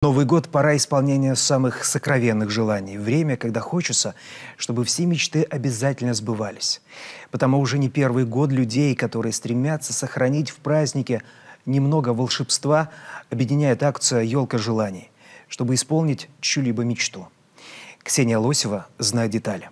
Новый год – пора исполнения самых сокровенных желаний. Время, когда хочется, чтобы все мечты обязательно сбывались. Потому уже не первый год людей, которые стремятся сохранить в празднике немного волшебства, объединяет акция «Елка желаний», чтобы исполнить чью-либо мечту. Ксения Лосева знает детали.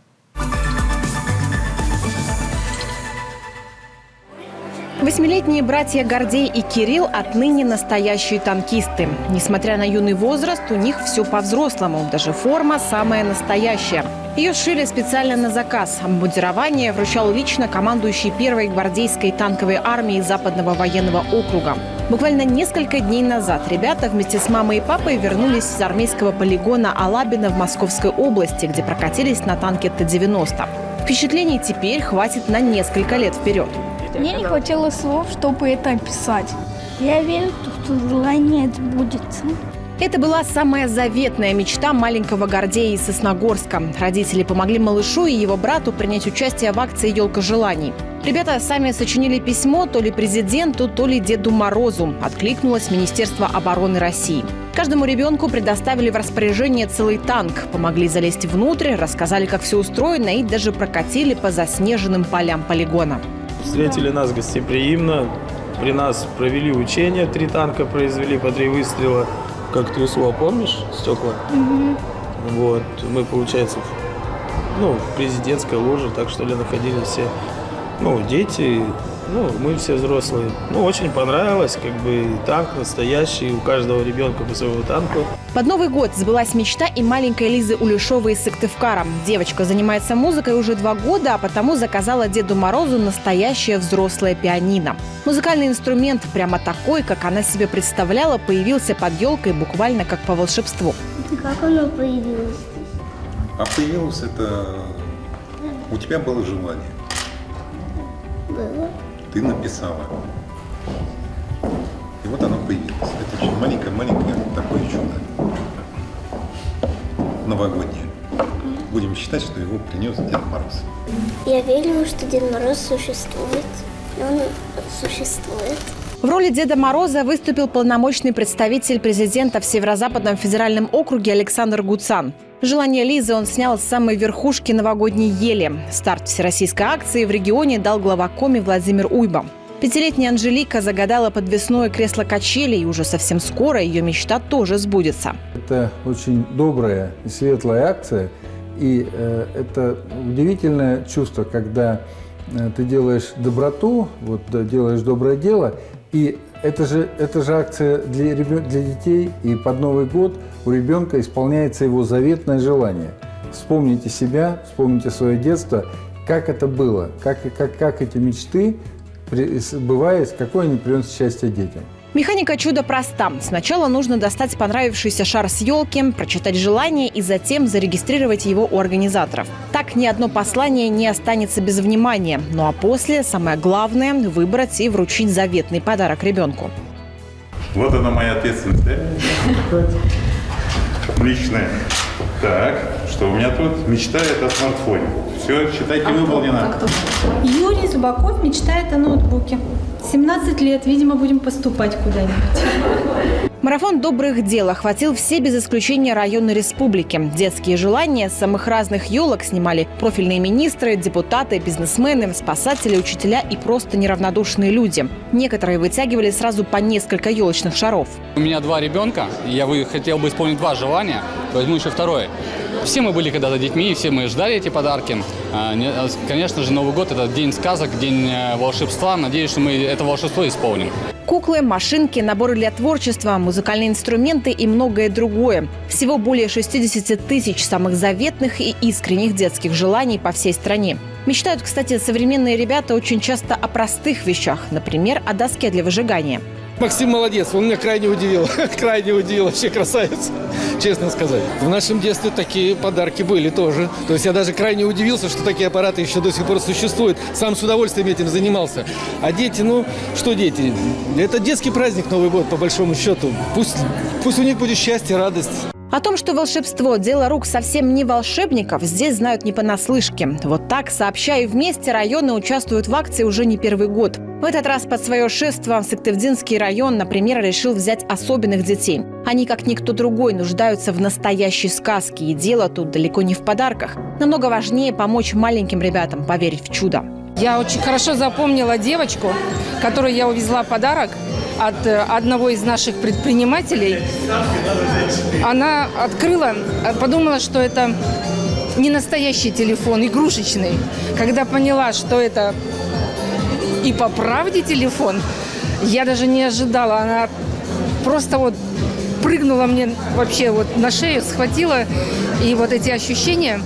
Восьмилетние братья Гордей и Кирилл отныне настоящие танкисты. Несмотря на юный возраст, у них все по-взрослому. Даже форма самая настоящая. Ее сшили специально на заказ. Обмундирование вручал лично командующий первой гвардейской танковой армией Западного военного округа. Буквально несколько дней назад ребята вместе с мамой и папой вернулись с армейского полигона Алабино в Московской области, где прокатились на танке Т-90. Впечатлений теперь хватит на несколько лет вперед. Мне не хватило слов, чтобы это описать. Я верю, что желание сбудется. Это была самая заветная мечта маленького Гордея из Сосногорска. Родители помогли малышу и его брату принять участие в акции «Елка желаний». Ребята сами сочинили письмо то ли президенту, то ли Деду Морозу. Откликнулось Министерство обороны России. Каждому ребенку предоставили в распоряжение целый танк. Помогли залезть внутрь, рассказали, как все устроено, и даже прокатили по заснеженным полям полигона. Встретили нас гостеприимно. При нас провели учения. 3 танка произвели по 3 выстрела. Как трясло, помнишь, стекла? Вот. Мы, получается, в президентской ложе, так что ли, находились все. Дети, мы все взрослые. Очень понравилось, танк настоящий, у каждого ребенка по своему танку. Под Новый год сбылась мечта и маленькой Лизы Улешовой из Сыктывкара. Девочка занимается музыкой уже 2 года, а потому заказала Деду Морозу настоящее взрослое пианино. Музыкальный инструмент, прямо такой, как она себе представляла, появился под елкой буквально как по волшебству. Как оно появилось? А появилось это... У тебя было желание. Было. Ты написала. И вот оно появилось. Это очень маленькое такое чудо. Новогоднее. Будем считать, что его принес Дед Мороз. Я верю, что Дед Мороз существует. Он существует. В роли Деда Мороза выступил полномочный представитель президента в Северо-Западном федеральном округе Александр Гуцан. Желание Лизы он снял с самой верхушки новогодней ели. Старт всероссийской акции в регионе дал глава Коми Владимир Уйба. 5-летняя Анжелика загадала подвесное кресло-качели, и уже совсем скоро ее мечта тоже сбудется. Это очень добрая и светлая акция. И это удивительное чувство, когда ты делаешь доброту, делаешь доброе дело. И это же акция для детей, и под Новый год у ребенка исполняется его заветное желание. Вспомните себя, вспомните свое детство, как это было, как эти мечты, сбываясь, какое они приносят счастье детям. Механика чуда проста. Сначала нужно достать понравившийся шар с елки, прочитать желание и затем зарегистрировать его у организаторов. Так ни одно послание не останется без внимания. Ну а после самое главное – выбрать и вручить заветный подарок ребенку. Вот она моя ответственность, да? Личная. Так, что у меня тут? Мечтает о смартфоне. Все, считайте, выполнено. Юрий Зубаков мечтает о ноутбуке. 17 лет, видимо, будем поступать куда-нибудь. Марафон добрых дел охватил все без исключения районы республики. Детские желания с самых разных елок снимали профильные министры, депутаты, бизнесмены, спасатели, учителя и просто неравнодушные люди. Некоторые вытягивали сразу по несколько елочных шаров. У меня 2 ребенка, и я хотел бы исполнить 2 желания, возьму еще 2-е. Все мы были когда-то детьми, все мы ждали эти подарки. Конечно же, Новый год – это день сказок, день волшебства. Надеюсь, что мы это волшебство исполним. Куклы, машинки, наборы для творчества, музыкальные инструменты и многое другое. Всего более 60 тысяч самых заветных и искренних детских желаний по всей стране. Мечтают, кстати, современные ребята очень часто о простых вещах, например, о доске для выжигания. Максим молодец, он меня крайне удивил, вообще красавец, честно сказать. В нашем детстве такие подарки были тоже. То есть я даже крайне удивился, что такие аппараты еще до сих пор существуют. Сам с удовольствием этим занимался. А дети, что дети? Это детский праздник Новый год, по большому счету. Пусть у них будет счастье, радость. О том, что волшебство – дело рук совсем не волшебников, здесь знают не понаслышке. Вот так, сообща и вместе, районы участвуют в акции уже не 1-й год. В этот раз под свое шефство Сыктывдинский район, например, решил взять особенных детей. Они, как никто другой, нуждаются в настоящей сказке. И дело тут далеко не в подарках. Намного важнее помочь маленьким ребятам поверить в чудо. Я очень хорошо запомнила девочку, которой я увезла подарок от одного из наших предпринимателей. Она открыла, подумала, что это не настоящий телефон, игрушечный. Когда поняла, что это и по правде телефон, я даже не ожидала. Она просто вот прыгнула мне вообще вот на шею, схватила. И вот эти ощущения,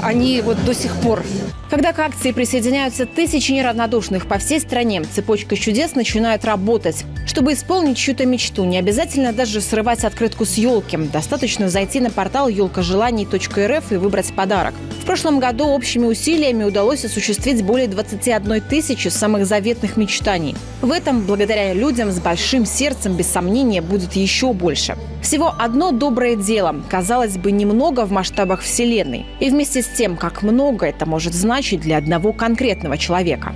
они вот до сих пор. Когда к акции присоединяются тысячи неравнодушных по всей стране, цепочка чудес начинает работать. Чтобы исполнить чью-то мечту, не обязательно даже срывать открытку с елки. Достаточно зайти на портал елкажеланий.рф и выбрать подарок. В прошлом году общими усилиями удалось осуществить более 21 тысячи самых заветных мечтаний. В этом, благодаря людям с большим сердцем, без сомнения, будет еще больше. Всего одно доброе дело, казалось бы, немного в масштабах Вселенной. И вместе с тем, как много это может значить для одного конкретного человека.